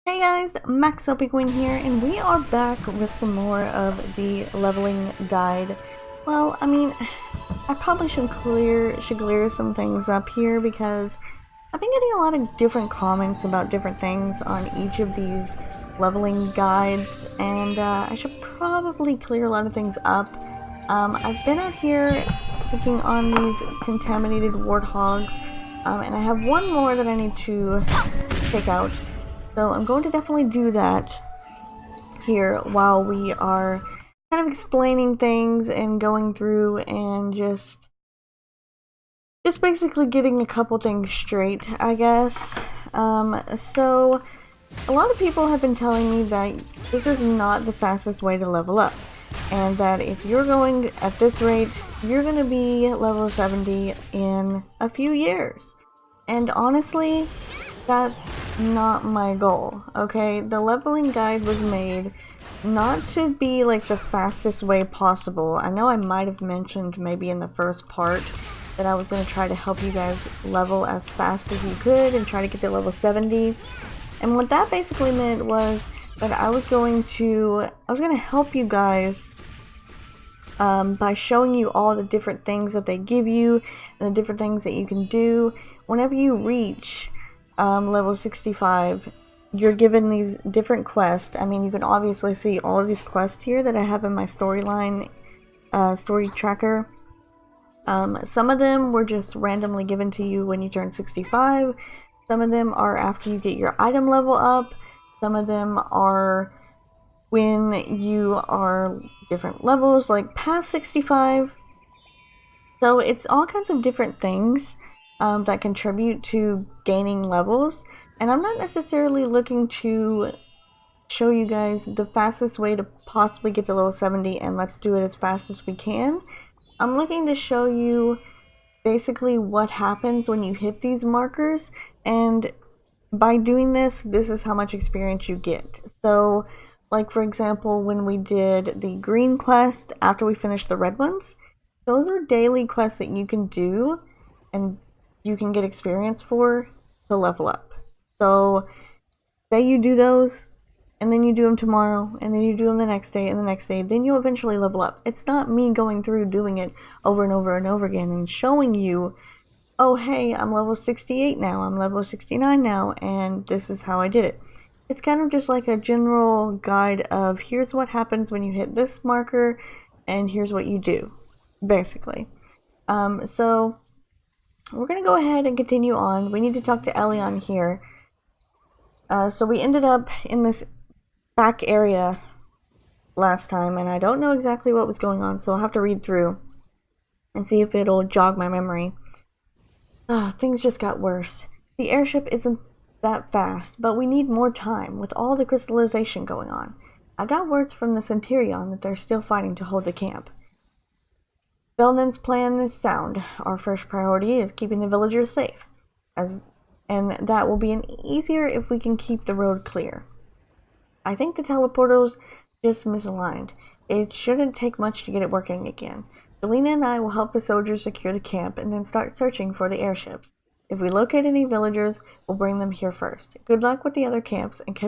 Hey guys, MaxLPQueen here, and we are back with some more of the leveling guide. Well, I probably should clear some things up here because I've been getting a lot of different comments about different things on each of these leveling guides, and I should probably clear a lot of things up. I've been out here picking on these contaminated warthogs, and I have one more that I need to take out. So I'm going to definitely do that here while we are kind of explaining things and going through and just basically getting a couple things straight, I guess. So a lot of people have been telling me that this is not the fastest way to level up, and that if you're going at this rate, you're going to be level 70 in a few years. And honestly, that's not my goal, okay? The leveling guide was made not to be like the fastest way possible. I know I might have mentioned maybe in the first part that I was going to try to help you guys level as fast as you could and try to get to level 70. And what that basically meant was that I was going to help you guys by showing you all the different things that they give you and the different things that you can do. Whenever you reach level 65, you're given these different quests. I mean, you can obviously see all of these quests here that I have in my storyline story tracker. Some of them were just randomly given to you when you turn 65. Some of them are after you get your item level up. Some of them are when you are different levels, like past 65. So it's all kinds of different things that contribute to gaining levels, and I'm not necessarily looking to show you guys the fastest way to possibly get to level 70 and let's do it as fast as we can. I'm looking to show you basically what happens when you hit these markers, and by doing this is how much experience you get. So like for example, when we did the green quest after we finished the red ones, those are daily quests that you can do and you can get experience for to level up. So say you do those and then you do them tomorrow and then you do them the next day and the next day, then you'll eventually level up. It's not me going through doing it over and over and over again and showing you, oh hey, I'm level 68 now, I'm level 69 now, and this is how I did it. It's kind of just like a general guide of here's what happens when you hit this marker and here's what you do, basically. So we're going to go ahead and continue on. We need to talk to Elion here. So we ended up in this back area last time, and I don't know exactly what was going on, so I'll have to read through and see if it'll jog my memory. Things just got worse. The airship isn't that fast, but we need more time with all the crystallization going on. I got words from the Centurion that they're still fighting to hold the camp. Belnen's plan is sound. Our first priority is keeping the villagers safe, and that will be easier if we can keep the road clear. I think the teleportal's just misaligned. It shouldn't take much to get it working again. Selena and I will help the soldiers secure the camp and then start searching for the airships. If we locate any villagers, we'll bring them here first. Good luck with the other camps, and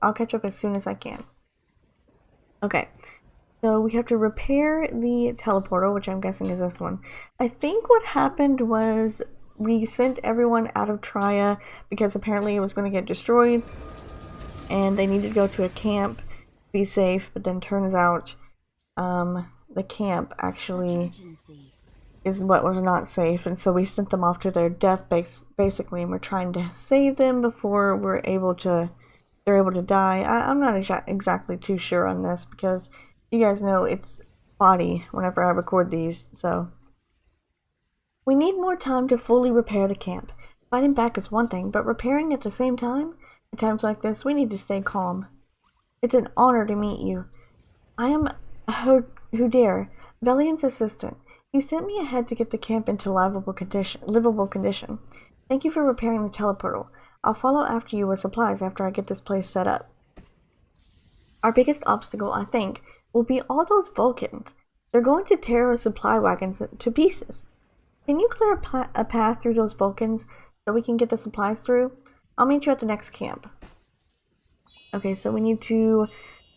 I'll catch up as soon as I can. Okay. So we have to repair the teleportal, which I'm guessing is this one. I think what happened was we sent everyone out of Tria because apparently it was going to get destroyed and they needed to go to a camp to be safe, but then turns out the camp actually is what was not safe, and so we sent them off to their death basically, and we're trying to save them before they're able to die. I'm not exactly too sure on this because you guys know it's spotty whenever I record these, so. We need more time to fully repair the camp. Fighting back is one thing, but repairing at the same time? At times like this, we need to stay calm. It's an honor to meet you. I am Hudair, Velian's assistant. He sent me ahead to get the camp into livable condition. Thank you for repairing the teleportal. I'll follow after you with supplies after I get this place set up. Our biggest obstacle, I think, will be all those Vulcans. They're going to tear our supply wagons to pieces. Can you clear a path through those Vulcans so we can get the supplies through? I'll meet you at the next camp. Okay, so we need to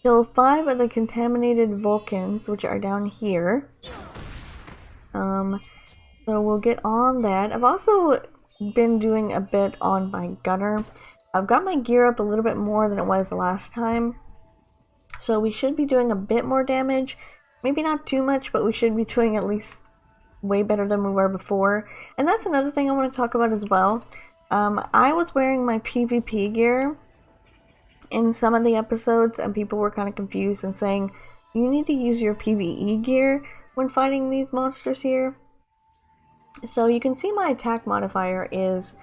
kill 5 of the contaminated Vulcans, which are down here. So we'll get on that. I've also been doing a bit on my gunner. I've got my gear up a little bit more than it was last time. So we should be doing a bit more damage. Maybe not too much, but we should be doing at least way better than we were before. And that's another thing I want to talk about as well. I was wearing my PvP gear in some of the episodes, and people were kind of confused and saying, you need to use your PvE gear when fighting these monsters here. So you can see my attack modifier is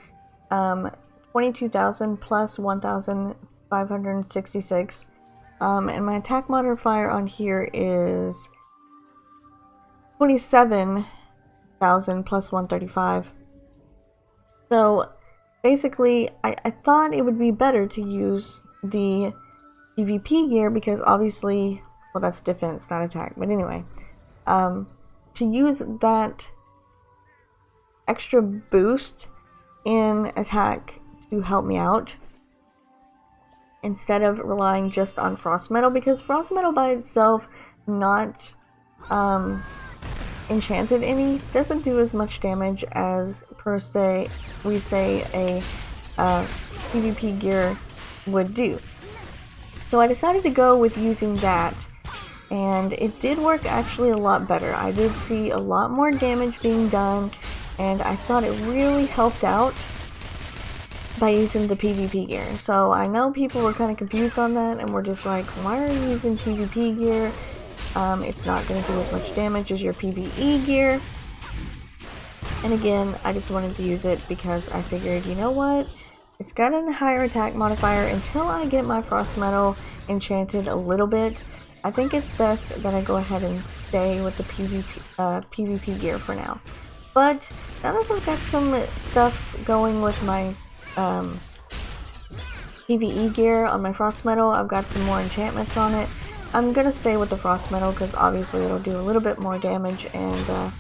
22,000 plus 1,566. And my attack modifier on here is 27,000 plus 135. So basically, I thought it would be better to use the PvP gear because obviously, well, that's defense, not attack. But anyway, to use that extra boost in attack to help me out instead of relying just on frost metal, because frost metal by itself, not enchanted any, doesn't do as much damage as per se we say a PvP gear would do. So I decided to go with using that, and it did work actually a lot better. I did see a lot more damage being done, and I thought it really helped out by using the PvP gear. So I know people were kind of confused on that and were just like, why are you using PvP gear? It's not going to do as much damage as your PvE gear. And again, I just wanted to use it because I figured, you know what? It's got a higher attack modifier. Until I get my frost metal enchanted a little bit, I think it's best that I go ahead and stay with the PvP gear for now. But now that I've got some stuff going with my PvE gear on my frost metal, I've got some more enchantments on it. I'm gonna stay with the frost metal because obviously it'll do a little bit more damage, and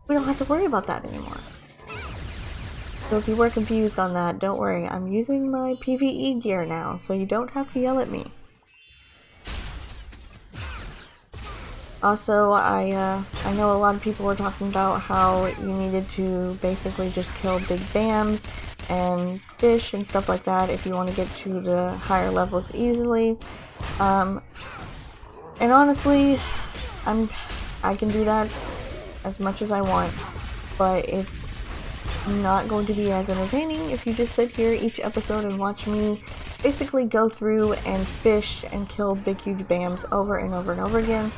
we don't have to worry about that anymore. So if you were confused on that, don't worry. I'm using my PvE gear now, so you don't have to yell at me. Also, I know a lot of people were talking about how you needed to basically just kill big BAMs and fish and stuff like that if you want to get to the higher levels easily. And honestly, I can do that as much as I want, but it's not going to be as entertaining if you just sit here each episode and watch me basically go through and fish and kill big huge BAMs over and over and over again.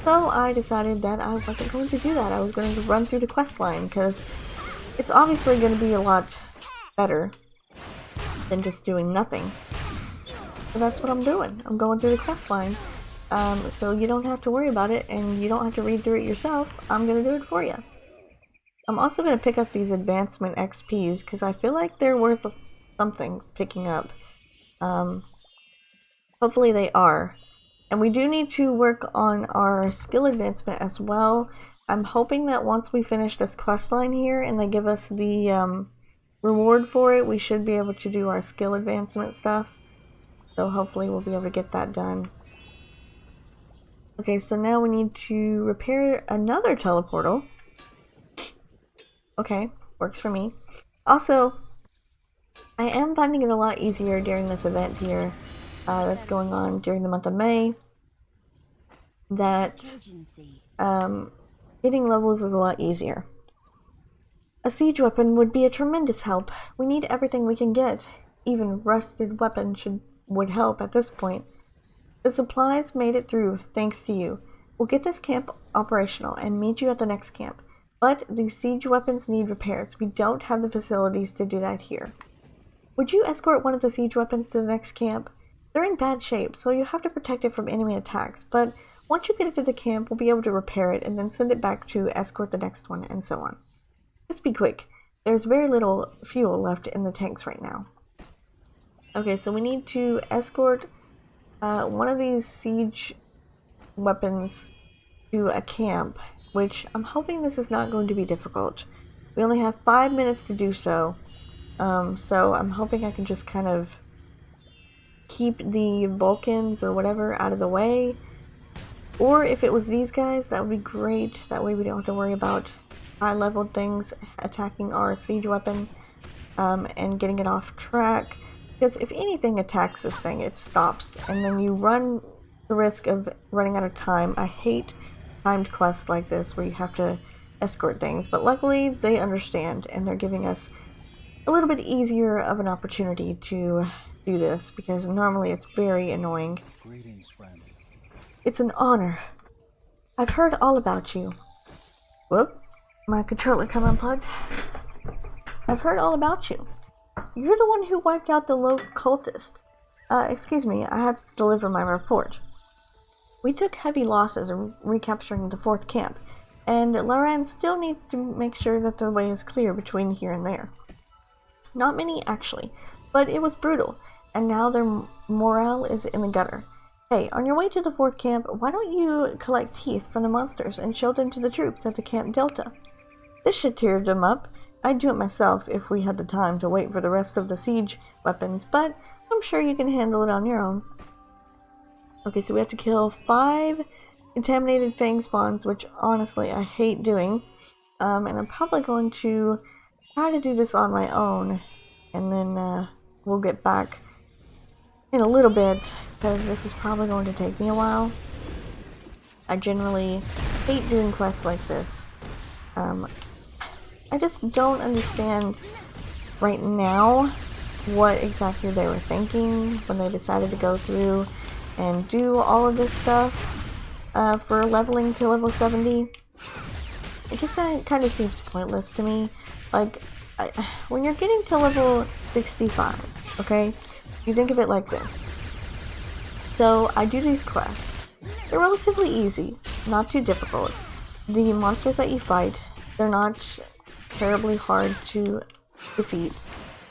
So I decided that I wasn't going to do that. I was going to run through the quest line because it's obviously going to be a lot better than just doing nothing. So that's what I'm doing. I'm going through the quest line. So you don't have to worry about it and you don't have to read through it yourself. I'm going to do it for you. I'm also going to pick up these advancement XPs because I feel like they're worth something picking up. Hopefully they are. And we do need to work on our skill advancement as well. I'm hoping that once we finish this quest line here and they give us the reward for it, we should be able to do our skill advancement stuff. So hopefully we'll be able to get that done. Okay, so now we need to repair another teleportal. Okay, works for me. Also, I am finding it a lot easier during this event here that's going on during the month of May. That getting levels is a lot easier. A siege weapon would be a tremendous help. We need everything we can get. Even rusted weapons would help at this point. The supplies made it through, thanks to you. We'll get this camp operational and meet you at the next camp. But these siege weapons need repairs. We don't have the facilities to do that here. Would you escort one of the siege weapons to the next camp? They're in bad shape, so you have to protect it from enemy attacks, but once you get it to the camp, we'll be able to repair it and then send it back to escort the next one, and so on. Just be quick. There's very little fuel left in the tanks right now. Okay, so we need to escort one of these siege weapons to a camp, which I'm hoping this is not going to be difficult. We only have 5 minutes to do so, so I'm hoping I can just kind of keep the Vulcans or whatever out of the way. Or if it was these guys, that would be great. That way we don't have to worry about high-leveled things attacking our siege weapon and getting it off track. Because if anything attacks this thing, it stops. And then you run the risk of running out of time. I hate timed quests like this where you have to escort things. But luckily, they understand. And they're giving us a little bit easier of an opportunity to do this. Because normally it's very annoying. Greetings, friend. It's an honor. I've heard all about you. Whoop. My controller come unplugged. I've heard all about you. You're the one who wiped out the low cultist. Excuse me, I have to deliver my report. We took heavy losses in recapturing the 4th camp, and Loran still needs to make sure that the way is clear between here and there. Not many, actually, but it was brutal, and now their morale is in the gutter. Hey, on your way to the 4th camp, why don't you collect teeth from the monsters and show them to the troops at the Camp Delta? This should tear them up. I'd do it myself if we had the time to wait for the rest of the siege weapons, but I'm sure you can handle it on your own. Okay, so we have to kill 5 contaminated fang spawns, which honestly I hate doing. And I'm probably going to try to do this on my own, and then we'll get back in a little bit, because this is probably going to take me a while. I generally hate doing quests like this. I just don't understand right now what exactly they were thinking when they decided to go through and do all of this stuff for leveling to level 70. It just kind of seems pointless to me. Like, when you're getting to level 65, okay, you think of it like this. So, I do these quests. They're relatively easy, not too difficult. The monsters that you fight, they're not terribly hard to defeat.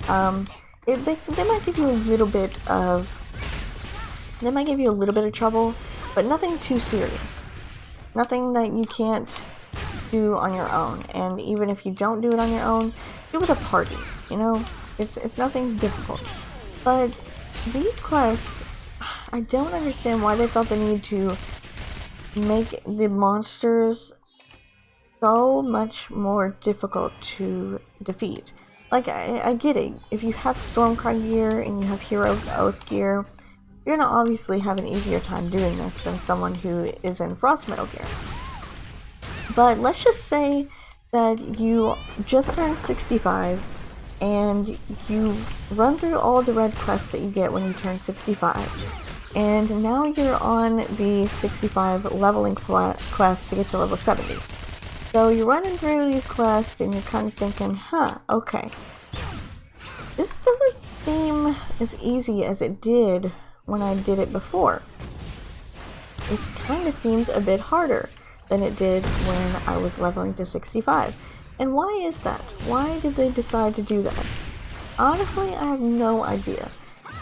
They might give you a little bit of trouble, but nothing too serious. Nothing that you can't do on your own. And even if you don't do it on your own, do it with a party. You know, it's nothing difficult. But these quests, I don't understand why they felt the need to make the monsters so much more difficult to defeat. Like, I get it. If you have Stormcry gear and you have Hero's Oath gear, you're gonna obviously have an easier time doing this than someone who is in Frost Metal gear. But let's just say that you just turned 65 and you run through all the red quests that you get when you turn 65. And now you're on the 65 leveling quest to get to level 70. So you're running through these quests and you're kind of thinking, okay, this doesn't seem as easy as it did when I did it before. It kind of seems a bit harder than it did when I was leveling to 65. And why is that? Why did they decide to do that? Honestly, I have no idea.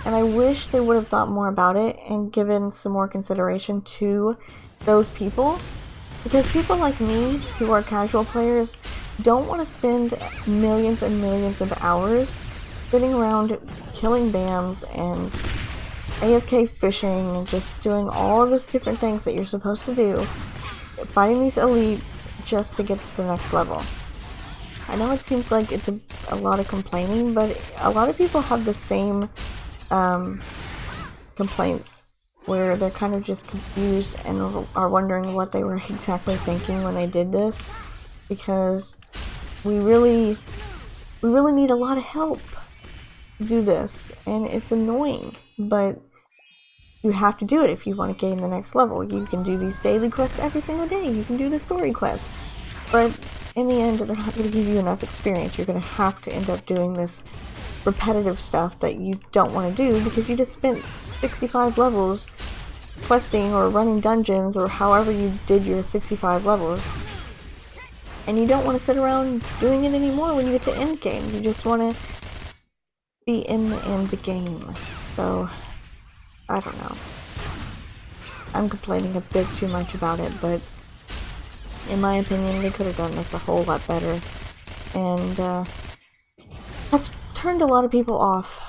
And I wish they would have thought more about it and given some more consideration to those people. Because people like me, who are casual players, don't want to spend millions and millions of hours sitting around killing dams and AFK fishing and just doing all of these different things that you're supposed to do, fighting these elites just to get to the next level. I know it seems like it's a lot of complaining, but a lot of people have the same complaints, where they're kind of just confused and are wondering what they were exactly thinking when they did this, because we really need a lot of help to do this, and it's annoying, but you have to do it if you want to gain the next level. You can do these daily quests every single day, you can do the story quests, but in the end, they're not going to give you enough experience. You're going to have to end up doing this repetitive stuff that you don't want to do because you just spent 65 levels questing or running dungeons or however you did your 65 levels. And you don't want to sit around doing it anymore when you get to end game. You just want to be in the end game. So, I don't know. I'm complaining a bit too much about it, but in my opinion, they could have done this a whole lot better. And that's turned a lot of people off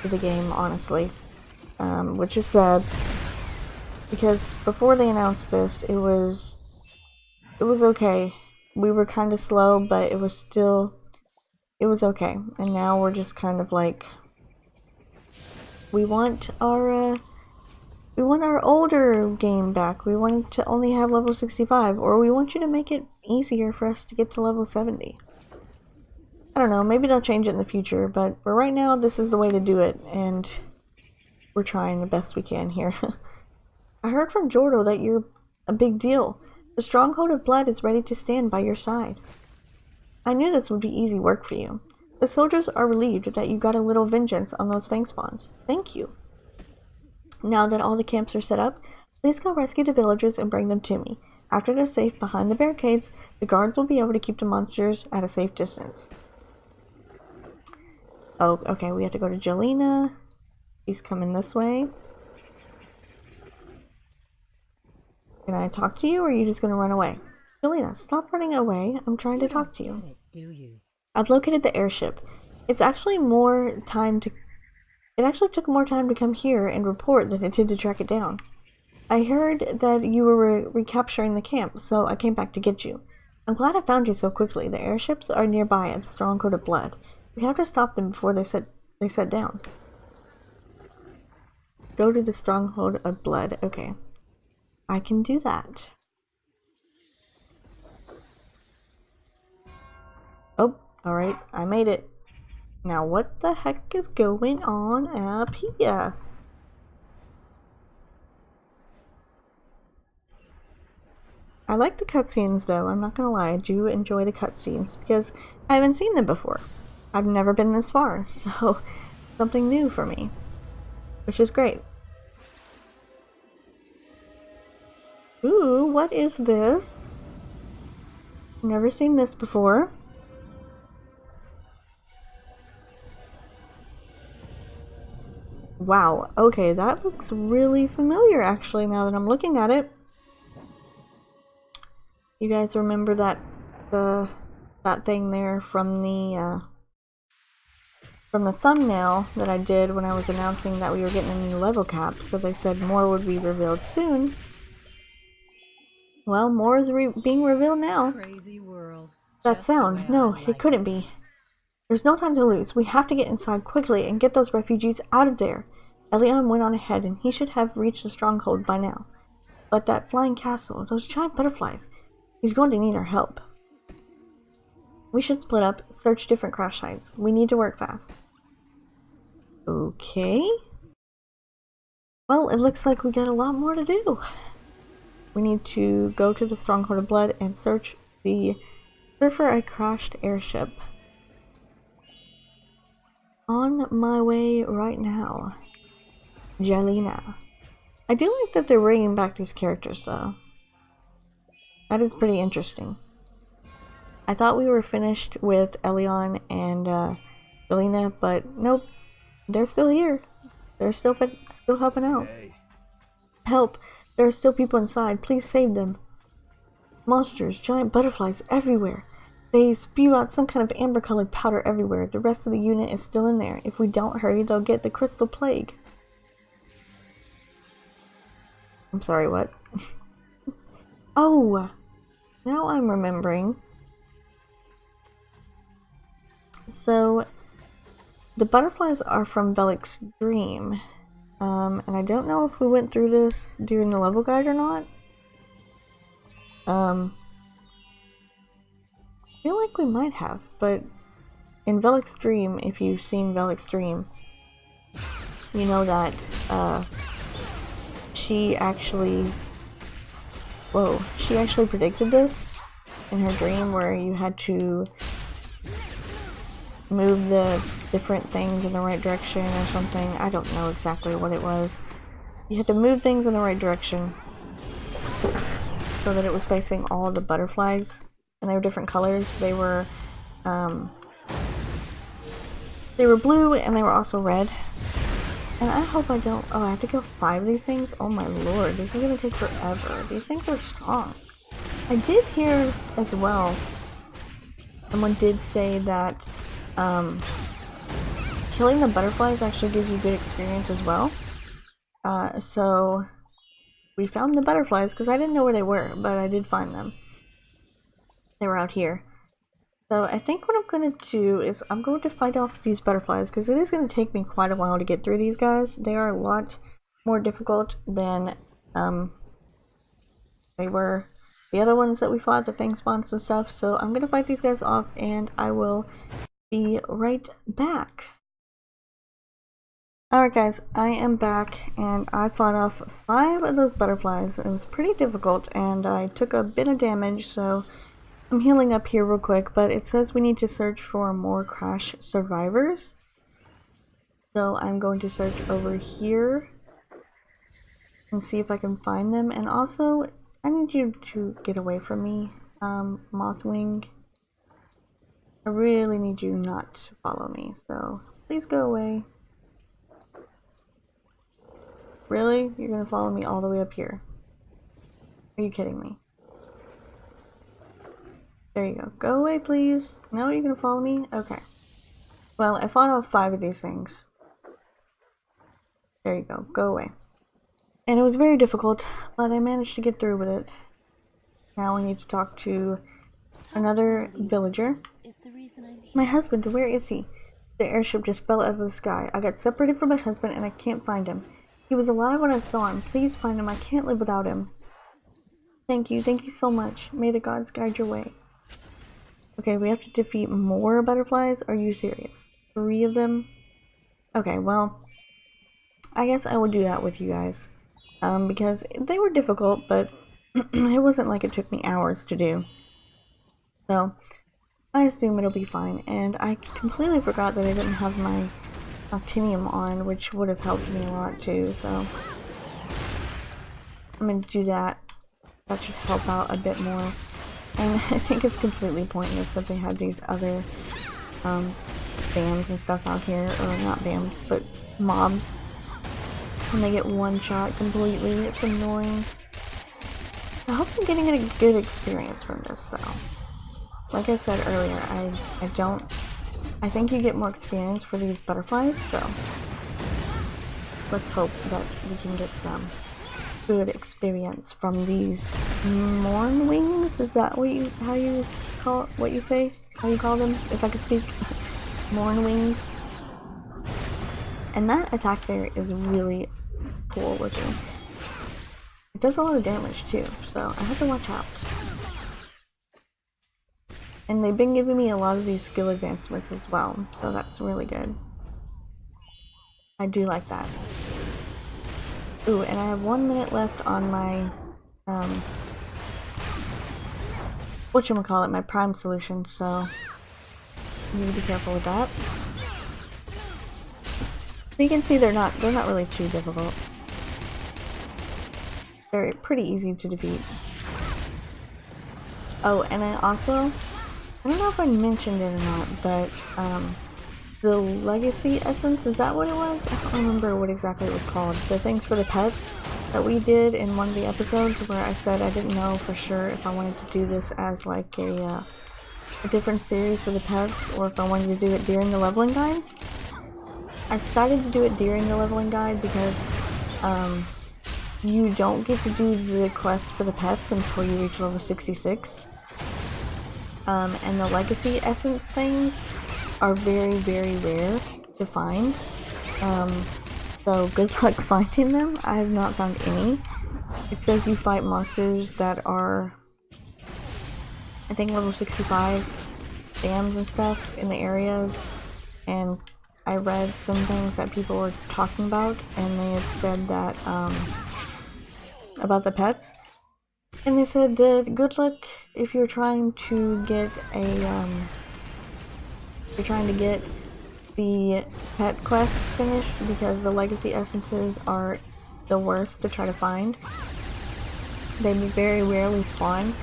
to the game, honestly. which is sad because before they announced this, it was okay. We were kind of slow, but it was okay. And now we're just kind of like, we want our older game back. We want it to only have level 65, or we want you to make it easier for us to get to level 70. I don't know, maybe they'll change it in the future, but for right now, this is the way to do it, and we're trying the best we can here. I heard from Jordo that you're a big deal. The Stronghold of Blood is ready to stand by your side. I knew this would be easy work for you. The soldiers are relieved that you got a little vengeance on those fang spawns. Thank you. Now that all the camps are set up, please go rescue the villagers and bring them to me. After they're safe behind the barricades, the guards will be able to keep the monsters at a safe distance. Oh, okay, we have to go to Jelena. He's coming this way. Can I talk to you, or are you just going to run away? Jelena, stop running away. I'm trying to talk to you. I've located the airship. It actually took more time to come here and report than it did to track it down. I heard that you were recapturing the camp, so I came back to get you. I'm glad I found you so quickly. The airships are nearby at the Stronghold of Blood. We have to stop them before they set down. Go to the Stronghold of Blood. Okay. I can do that. Oh, alright. I made it. Now what the heck is going on up here? I like the cutscenes though, I'm not gonna lie. I do enjoy the cutscenes because I haven't seen them before. I've never been this far, so something new for me, which is great. Ooh, what is this? Never seen this before. Wow, okay, that looks really familiar actually now that I'm looking at it. You guys remember that thing there from the thumbnail that I did when I was announcing that we were getting a new level cap, so they said more would be revealed soon. Well, more is being revealed now. Crazy world. That sound, no, it couldn't be. There's no time to lose. We have to get inside quickly and get those refugees out of there. Elion went on ahead and he should have reached the stronghold by now. But that flying castle, those giant butterflies, he's going to need our help. We should split up, search different crash sites. We need to work fast. Okay. Well, it looks like we got a lot more to do. We need to go to the Stronghold of Blood and search for a crashed airship. On my way right now. Jelena. I do like that they're bringing back these characters though. That is pretty interesting. I thought we were finished with Elion and Jelena, but nope. They're still here. They're still helping out. Hey. Help! There are still people inside. Please save them. Monsters, giant butterflies everywhere. They spew out some kind of amber-colored powder everywhere. The rest of the unit is still in there. If we don't hurry, they'll get the crystal plague. I'm sorry, what? Oh! Now I'm remembering. So, the butterflies are from Velik's dream. And I don't know if we went through this during the level guide or not. I feel like we might have, but in Velik's dream, if you've seen Velik's dream, you know that she actually predicted this in her dream, where you had to move the different things in the right direction or something. I don't know exactly what it was. You had to move things in the right direction so that it was facing all the butterflies, and they were different colors. They were blue and they were also red. And I hope I don't... Oh, I have to kill 5 of these things? Oh my lord, this is gonna take forever. These things are strong. I did hear as well, someone did say that killing the butterflies actually gives you good experience as well. So we found the butterflies because I didn't know where they were, but I did find them. They were out here. So I think what I'm going to do is I'm going to fight off these butterflies because it is going to take me quite a while to get through these guys. They are a lot more difficult than they were the other ones that we fought, the fang spawns and stuff. So I'm going to fight these guys off and I will be right back. Alright guys, I am back and I fought off 5 of those butterflies. It was pretty difficult and I took a bit of damage, so I'm healing up here real quick, but it says we need to search for more crash survivors. So I'm going to search over here and see if I can find them. And also, I need you to get away from me, Mothwing. I really need you not to follow me, so please go away. Really? You're gonna follow me all the way up here? Are you kidding me? There you go. Go away, please. No, you're gonna follow me? Okay. Well, I fought off 5 of these things. There you go. Go away. And it was very difficult, but I managed to get through with it. Now we need to talk to another villager. My husband, where is he? The airship just fell out of the sky. I got separated from my husband and I can't find him. He was alive when I saw him. Please find him. I can't live without him. Thank you so much. May the gods guide your way. Okay, we have to defeat more butterflies? Are you serious? 3 of them? Okay, well, I guess I will do that with you guys. Because they were difficult, but it wasn't like it took me hours to do. So, I assume it'll be fine. And I completely forgot that I didn't have my Actinium on, which would have helped me a lot too, so I'm gonna do that. That should help out a bit more. And I think it's completely pointless that they had these other BAMs and stuff out here, or not BAMs, but mobs. And they get one shot completely. It's annoying. I hope I'm getting a good experience from this though. Like I said earlier, I think you get more experience for these butterflies, so let's hope that we can get some good experience from these morn wings. Is that what you how you call them? If I could speak, morn wings. And that attack there is really cool looking. It does a lot of damage too, so I have to watch out. And they've been giving me a lot of these skill advancements as well, so that's really good. I do like that. Ooh, and I have 1 minute left on my, whatchamacallit, my prime solution, so you need to be careful with that. So you can see they're not really too difficult. They're pretty easy to defeat. Oh, and I also, I don't know if I mentioned it or not, but the legacy essence, is that what it was? I don't remember what exactly it was called. The things for the pets that we did in one of the episodes where I said I didn't know for sure if I wanted to do this as like a different series for the pets or if I wanted to do it during the leveling guide. I decided to do it during the leveling guide because you don't get to do the quest for the pets until you reach level 66. And the legacy essence things are very, very rare to find. So good luck finding them. I have not found any. It says you fight monsters that are, I think, level 65 dams and stuff in the areas. And I read some things that people were talking about, and they had said that, about the pets. And they said that good luck if you're trying to get the pet quest finished, because the legacy essences are the worst to try to find. They very rarely spawn,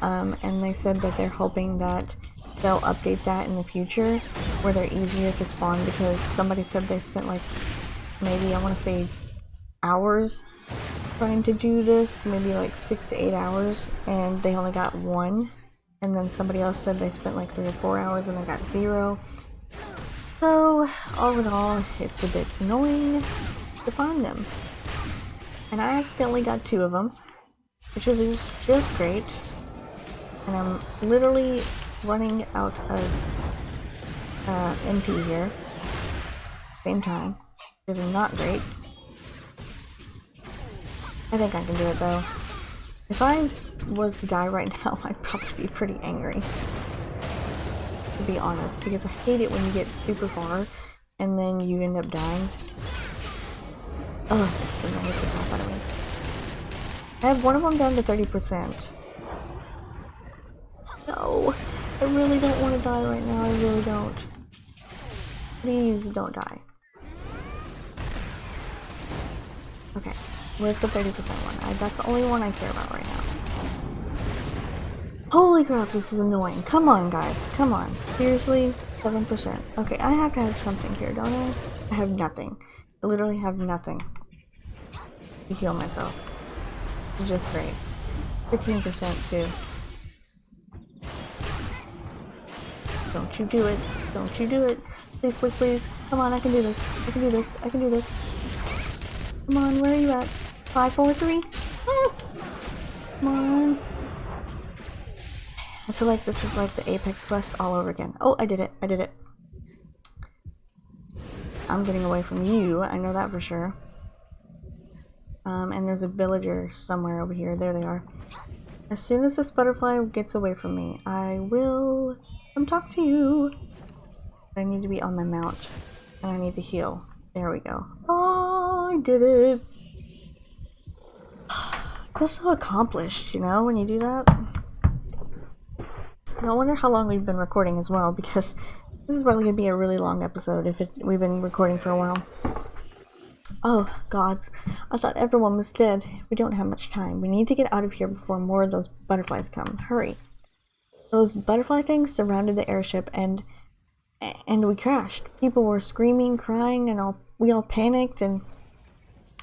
and they said that they're hoping that they'll update that in the future where they're easier to spawn, because somebody said they spent like maybe, I want to say, hours trying to do this, maybe like 6 to 8 hours, and they only got 1. And then somebody else said they spent like 3 or 4 hours and they got 0. So all in all, it's a bit annoying to find them. And I accidentally got 2 of them, which is just great. And I'm literally running out of MP here. Same time. Which is not great. I think I can do it though. If I was to die right now, I'd probably be pretty angry. To be honest, because I hate it when you get super far and then you end up dying. Oh, that just annoys the crap out of me. I have one of them down to 30%. No, I really don't want to die right now. I really don't. Please don't die. Okay, where's the 30% one? That's the only one I care about right now. Holy crap, this is annoying. Come on, guys. Come on. Seriously? 7%. Okay, I have to have something here, don't I? I have nothing. I literally have nothing to heal myself. It's just great. 15% too. Don't you do it. Don't you do it. Please, please, please. Come on, I can do this. I can do this. I can do this. Come on, where are you at? 5, 4, 3? Come on. I feel like this is like the Apex quest all over again. Oh, I did it. I did it. I'm getting away from you. I know that for sure. And there's a villager somewhere over here. There they are. As soon as this butterfly gets away from me, I will come talk to you. I need to be on my mount. And I need to heal. There we go. Oh, I did it. I feel so accomplished, you know, when you do that. I wonder how long we've been recording as well, because this is probably going to be a really long episode if we've been recording for a while. Oh, gods. I thought everyone was dead. We don't have much time. We need to get out of here before more of those butterflies come. Hurry. Those butterfly things surrounded the airship and we crashed. People were screaming, crying, and we all panicked, and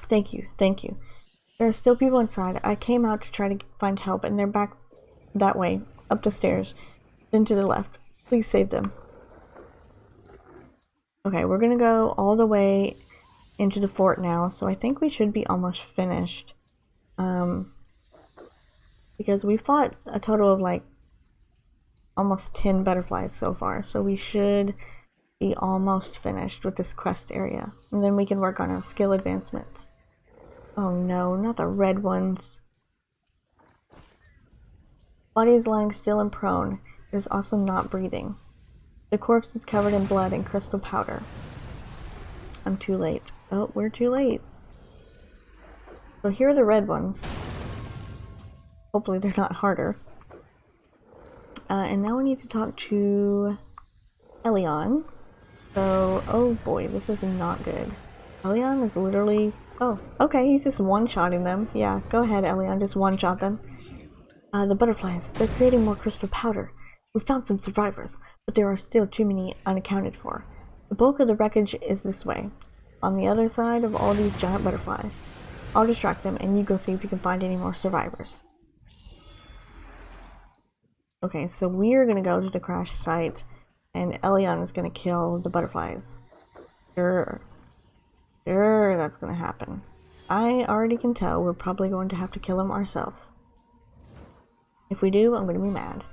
thank you. There are still people inside. I came out to try to find help, and they're back that way, up the stairs, then to the left. Please save them. Okay, we're gonna go all the way into the fort now, so I think we should be almost finished. Because we fought a total of like almost 10 butterflies so far, so we should be almost finished with this quest area. And then we can work on our skill advancements. Oh no, not the red ones. Body is lying still and prone. It is also not breathing. The corpse is covered in blood and crystal powder. I'm too late. Oh, we're too late. So here are the red ones. Hopefully they're not harder. And now we need to talk to Elion. So, oh boy, this is not good. Elion is literally... Oh, okay, he's just one-shotting them. Yeah, go ahead, Elion, just one-shot them. The butterflies, they're creating more crystal powder. We found some survivors, but there are still too many unaccounted for. The bulk of the wreckage is this way, on the other side of all these giant butterflies. I'll distract them, and you go see if you can find any more survivors. Okay, so we're gonna go to the crash site, and Elion is gonna kill the butterflies. Sure, that's gonna happen. I already can tell we're probably going to have to kill him ourselves. If we do, I'm gonna be mad.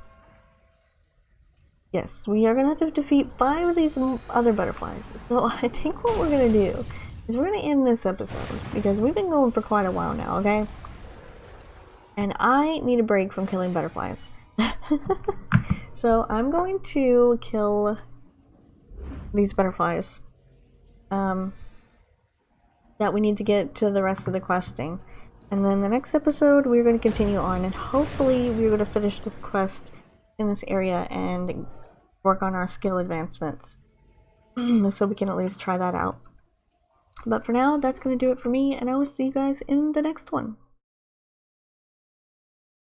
Yes, we are gonna have to defeat 5 of these other butterflies. So I think what we're gonna do is we're gonna end this episode, because we've been going for quite a while now, okay? And I need a break from killing butterflies. So I'm going to kill these butterflies that we need to get to the rest of the questing. And then the next episode we're going to continue on, and hopefully we're going to finish this quest in this area and work on our skill advancements. So we can at least try that out. But for now, that's going to do it for me, and I will see you guys in the next one.